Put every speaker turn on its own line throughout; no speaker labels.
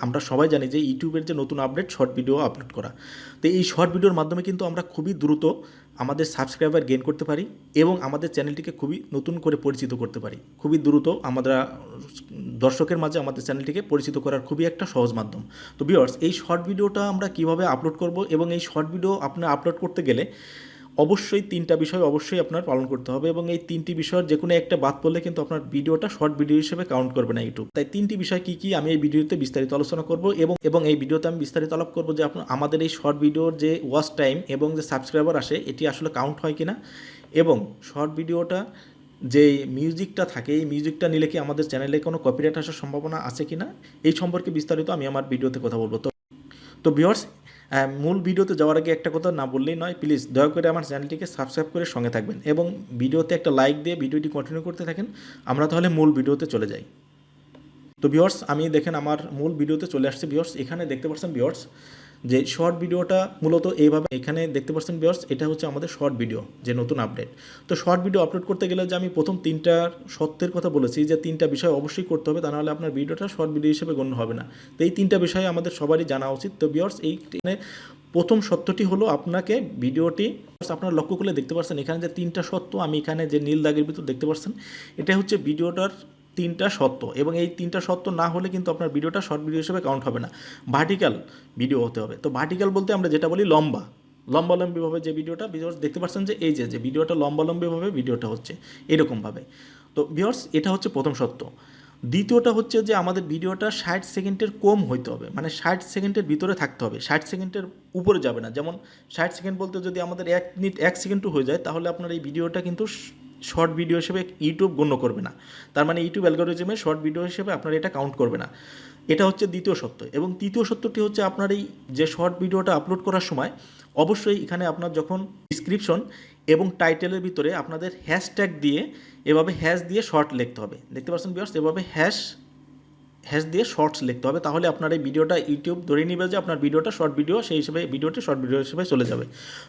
আমরা সবাই জানি যে ইউটিউবের যে নতুন আপডেট শর্ট ভিডিও আপলোড করা। তো এই শর্ট ভিডিওর মাধ্যমে কিন্তু আমরা খুবই দ্রুত আমাদের সাবস্ক্রাইবার গেইন করতে পারি এবং আমাদের চ্যানেলটিকে খুবই নতুন করে পরিচিত করতে পারি। খুবই দ্রুত আমরা দর্শকের মাঝে আমাদের চ্যানেলটিকে পরিচিত করার খুবই একটা সহজ মাধ্যম। তো ভিউয়ার্স, এই শর্ট ভিডিওটা আমরা কিভাবে আপলোড করব এবং এই শর্ট ভিডিও আপনার আপলোড করতে গেলে অবশ্যই 3টা বিষয় অবশ্যই আপনার পালন করতে হবে এবং এই 3টি বিষয়ের যে কোনো একটা বাদ পড়লে কিন্তু আপনার ভিডিওটা শর্ট ভিডিও হিসেবে কাউন্ট করবে না ইউটিউব। তাই 3টি বিষয় কী কী আমি এই ভিডিওতে বিস্তারিত আলোচনা করব এবং এই ভিডিওতে আমি বিস্তারিত আলাপ করব যে আমাদের এই শর্ট ভিডিওর যে ওয়াচ টাইম এবং যে সাবস্ক্রাইবার আসে এটি আসলে কাউন্ট হয় কিনা, এবং শর্ট ভিডিওটা যে মিউজিকটা থাকে এই মিউজিকটা নিলে কি আমাদের চ্যানেলে কোনো কপিরাইট আসার সম্ভাবনা আছে কিনা, এই সম্পর্কে বিস্তারিত আমি আমার ভিডিওতে কথা বলবো। তো ভিউয়ার্স, মূল ভিডিওতে যাওয়ার আগে একটা কথা না বললেই নয়, প্লিজ দয়া করে আমার চ্যানেলটিকে সাবস্ক্রাইব করে সঙ্গে থাকবেন এবং ভিডিওতে একটা লাইক দিয়ে ভিডিওটি কন্টিনিউ করতে থাকেন। আমরা তাহলে মূল ভিডিওতে চলে যাই। তো ভিউয়ার্স, আমি দেখেন আমার মূল ভিডিওতে চলে আসছে। ভিউয়ার্স, এখানে দেখতে পাচ্ছেন ভিউয়ার্স যে শর্ট ভিডিওটা মূলত এইভাবে এখানে দেখতে পাচ্ছেন ভিউয়ার্স, এটা হচ্ছে আমাদের শর্ট ভিডিও যে নতুন আপডেট। তো শর্ট ভিডিও আপলোড করতে গেলে যে আমি প্রথম 3টা সত্যের কথা বলেছি যে 3টা বিষয় অবশ্যই করতে হবে, তা নাহলে আপনার ভিডিওটা শর্ট ভিডিও হিসেবে গণ্য হবে না। তো এই 3টা বিষয় আমাদের সবারই জানা উচিত। তো ভিউয়ার্স, এই প্রথম সত্যটি হলো আপনাকে ভিডিওটি আপনারা লক্ষ্য করলে দেখতে পাচ্ছেন এখানে যে 3টা সত্য আমি এখানে যে নীল দাগের ভিতর দেখতে পাচ্ছেন, এটা হচ্ছে ভিডিওটার 3টা সত্য এবং এই 3টা সত্য না হলে কিন্তু আপনার ভিডিওটা শর্ট ভিডিও হিসেবে কাউন্ট হবে না, ভার্টিক্যাল ভিডিও হতে হবে। তো ভার্টিক্যাল বলতে আমরা যেটা বলি লম্বালম্বিভাবে যে ভিডিওটা দেখতে পাচ্ছেন যে এই যে ভিডিওটা লম্বালম্বিভাবে ভিডিওটা হচ্ছে এরকমভাবে। তো ভিউয়ার্স, এটা হচ্ছে প্রথম সত্য। দ্বিতীয়টা হচ্ছে যে আমাদের ভিডিওটা 60 সেকেন্ডের কম হইতে হবে, মানে 60 সেকেন্ডের ভিতরে থাকতে হবে, 60 সেকেন্ডের উপরে যাবে না। যেমন 60 সেকেন্ড বলতে যদি আমাদের 1 মিনিট 1 সেকেন্ডও হয়ে যায় তাহলে আপনার এই ভিডিওটা কিন্তু শর্ট ভিডিও হিসেবে ইউটিউব গণ্য করবে না। তার মানে ইউটিউব অ্যালগরিদমে শর্ট ভিডিও হিসেবে আপনার এটা কাউন্ট করবে না। এটা হচ্ছে দ্বিতীয় সত্য। এবং তৃতীয় সত্যটি হচ্ছে আপনার এই যে শর্ট ভিডিওটা আপলোড করার সময় অবশ্যই এখানে আপনার যখন ডিসক্রিপশন এবং টাইটেলের ভিতরে আপনাদের হ্যাশট্যাগ দিয়ে এভাবে হ্যাশ দিয়ে শর্ট লিখতে হবে। দেখতে পাচ্ছেন ভিউয়ার্স, এভাবে হ্যাশ দিয়ে শর্টস লিখতে হবে, তাহলে আপনার এই ভিডিওটা ইউটিউব ধরে নিবে যে আপনার ভিডিওটা শর্ট ভিডিও, সেই হিসেবে ভিডিওটি শর্ট ভিডিও হিসেবে চলে যাবে।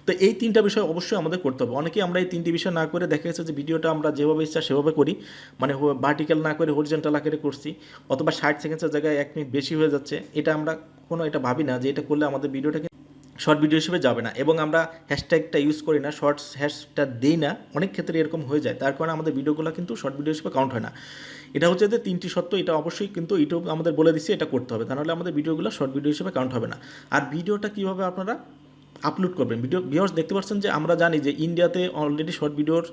তো এই 3টা বিষয় অবশ্যই আমাদের করতে হবে। অনেকেই আমরা এই 3টি বিষয় না করে দেখা গেছে যে ভিডিওটা আমরা যেভাবে ইচ্ছা সেভাবে করি, মানে ভার্টিক্যাল না করে হরিজন্টাল আকারে করছি, অথবা 60 সেকেন্ডের জায়গায় 1 মিনিট বেশি হয়ে যাচ্ছে। এটা আমরা এটা ভাবি না যে এটা করলে আমাদের ভিডিওটা শর্ট ভিডিও হিসেবে যাবে না, এবং আমরা হ্যাশট্যাগটা ইউজ করি না, শর্টস হ্যাশট্যাগ দিই না, অনেক ক্ষেত্রে এরকম হয়ে যায়। তার কারণে আমাদের ভিডিওগুলো কিন্তু শর্ট ভিডিও হিসেবে কাউন্ট হয় না। এটা হচ্ছে যে 3টি সত্য, এটা অবশ্যই কিন্তু ইউটিউব আমাদের বলে দিচ্ছে এটা করতে হবে, তাহলে আমাদের ভিডিওগুলো শর্ট ভিডিও হিসেবে কাউন্ট হবে না। আর ভিডিওটা কীভাবে আপনারা আপলোড করবেন, ভিউয়ার্স দেখতে পাচ্ছেন যে আমরা জানি যে ইন্ডিয়াতে অলরেডি শর্ট ভিডিওর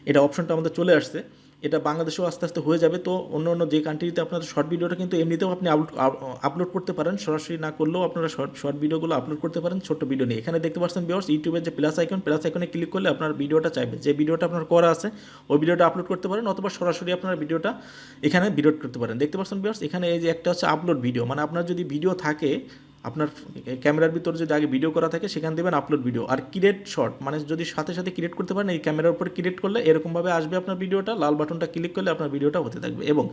এটা অপশনটা আমাদের চলে আসছে, এটা বাংলাদেশেও আস্তে আস্তে হয়ে যাবে। তো অন্য যে কান্ট্রিতে আপনার শর্ট ভিডিওটা কিন্তু এমনিতেও আপনি আপলোড করতে পারেন, সরাসরি না করলেও আপনারা শর্ট ভিডিওগুলো আপলোড করতে পারেন ছোট্ট ভিডিও নিয়ে। এখানে দেখতে পাচ্ছেন ভিউয়ার্স, ইউটিউবের যে প্লাস আইকনে ক্লিক করলে আপনার ভিডিওটা চাইবে, যে ভিডিওটা আপনার করা আছে ওই ভিডিওটা আপলোড করতে পারেন, অথবা সরাসরি আপনার ভিডিওটা এখানে ভিডিও করতে পারেন। দেখতে পাচ্ছেন ভিউয়ার্স, এখানে এই যে একটা হচ্ছে আপলোড ভিডিও, মানে আপনার যদি ভিডিও থাকে আপনার ক্যামেরার ভিতরে যদি আগে ভিডিও করা থাকে সেখানে দেবেন আপলোড ভিডিও, আর ক্রিয়েট শর্ট মানে যদি সাথে সাথে ক্রিয়েট করতে পারেন এই ক্যামেরার উপরে ক্রিয়েট করলে এরকমভাবে আসবে আপনার ভিডিওটা, লাল বাটনটা ক্লিক করলে আপনার ভিডিওটা হতে থাকবে। এবং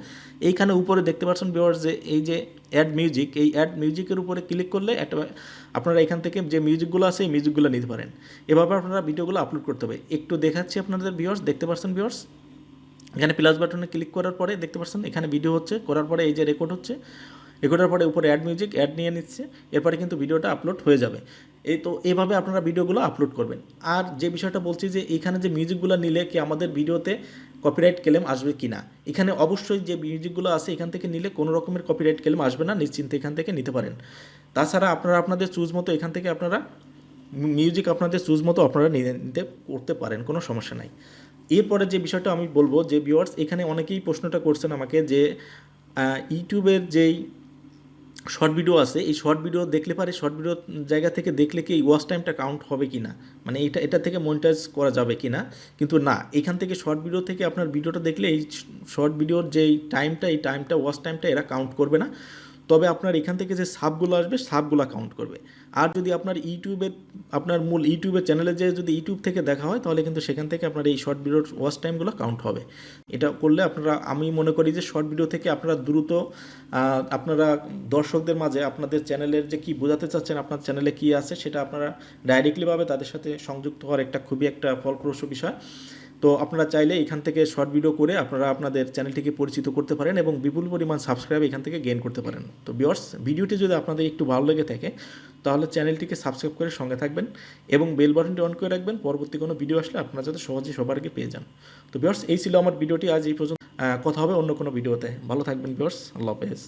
এইখানে উপরে দেখতে পাচ্ছেন ভিউয়ার্স যে এই যে অ্যাড মিউজিক, এই অ্যাড মিউজিকের উপরে ক্লিক করলে আপনারা এখান থেকে যে মিউজিকগুলো আছে এই মিউজিকগুলো নিতে পারেন। এভাবে আপনারা ভিডিওগুলো আপলোড করতে হবে। একটু দেখাচ্ছি আপনাদের ভিউয়ার্স, দেখতে পাচ্ছেন ভিউয়ার্স, এখানে প্লাস বাটনে ক্লিক করার পরে দেখতে পাচ্ছেন এখানে ভিডিও হচ্ছে, করার পরে এই যে রেকর্ড হচ্ছে, রেকর্ডের পরে উপরে অ্যাড মিউজিক অ্যাড নিয়ে নিচ্ছে, এরপরে কিন্তু ভিডিওটা আপলোড হয়ে যাবে। তো এইভাবে আপনারা ভিডিওগুলো আপলোড করবেন। আর যে বিষয়টা বলছি যে এইখানে যে মিউজিকগুলো নিলে কি আমাদের ভিডিওতে কপিরাইট ক্লেম আসবে কি না, এখানে অবশ্যই যে মিউজিকগুলো আছে এখান থেকে নিলে কোনো রকমের কপিরাইট ক্লেম আসবে না, নিশ্চিন্তে এখান থেকে নিতে পারেন। তাছাড়া আপনারা আপনাদের চুজ মতো এখান থেকে আপনারা মিউজিক আপনাদের চুজ মতো আপনারা নিতে করতে পারেন, কোনো সমস্যা নাই। এরপরে যে বিষয়টা আমি বলবো যে ভিউয়ার্স, এখানে অনেকেই প্রশ্নটা করছেন আমাকে যে ইউটিউবের যেই শর্ট ভিডিও আছে এই শর্ট ভিডিও দেখলে পারে শর্ট ভিডিও জায়গা থেকে দেখলে কি ওয়াচ টাইমটা কাউন্ট হবে কি না, মানে এটা থেকে মনিটাইজ করা যাবে কি না। কিন্তু না, এখান থেকে শর্ট ভিডিও থেকে আপনার ভিডিওটা দেখলে এই শর্ট ভিডিওর যেই টাইমটা এই টাইমটা ওয়াচ টাইমটা এরা কাউন্ট করবে না, তবে আপনার এখান থেকে যে সাবগুলো আসবে সাবগুলো কাউন্ট করবে। আর যদি আপনার আপনার মূল ইউটিউবের চ্যানেলে যে যদি ইউটিউব থেকে দেখা হয় তাহলে কিন্তু সেখান থেকে আপনার এই শর্ট ভিডিওর ওয়াচ টাইমগুলো কাউন্ট হবে। এটা করলে আপনারা, আমি মনে করি যে শর্ট ভিডিও থেকে আপনারা দ্রুত আপনারা দর্শকদের মাঝে আপনাদের চ্যানেলের যে কী বোঝাতে চাচ্ছেন, আপনার চ্যানেলে কী আছে সেটা আপনারা ডাইরেক্টলিভাবে তাদের সাথে সংযুক্ত হওয়ার একটা খুবই একটা ফলপ্রসূ বিষয়। তো আপনারা চাইলে এখান থেকে শর্ট ভিডিও করে আপনারা আপনাদের চ্যানেলটিকে পরিচিত করতে পারেন এবং বিপুল পরিমাণ সাবস্ক্রাইব এখান থেকে গেইন করতে পারেন। তো ভিউয়ার্স, ভিডিওটি যদি আপনাদের একটু ভালো লেগে থাকে তাহলে চ্যানেলটিকে সাবস্ক্রাইব করে সঙ্গে থাকবেন এবং বেল বাটনটি অন করে রাখবেন, পরবর্তী কোনো ভিডিও আসলে আপনারা যাতে সহজেই সবার আগে পেয়ে যান। তো ভিউয়ার্স, এই ছিল আমার ভিডিওটি, আজ এই পর্যন্ত। কথা হবে অন্য কোনো ভিডিওতে। ভালো থাকবেন ভিউয়ার্স, আল্লাহ হাফেজ।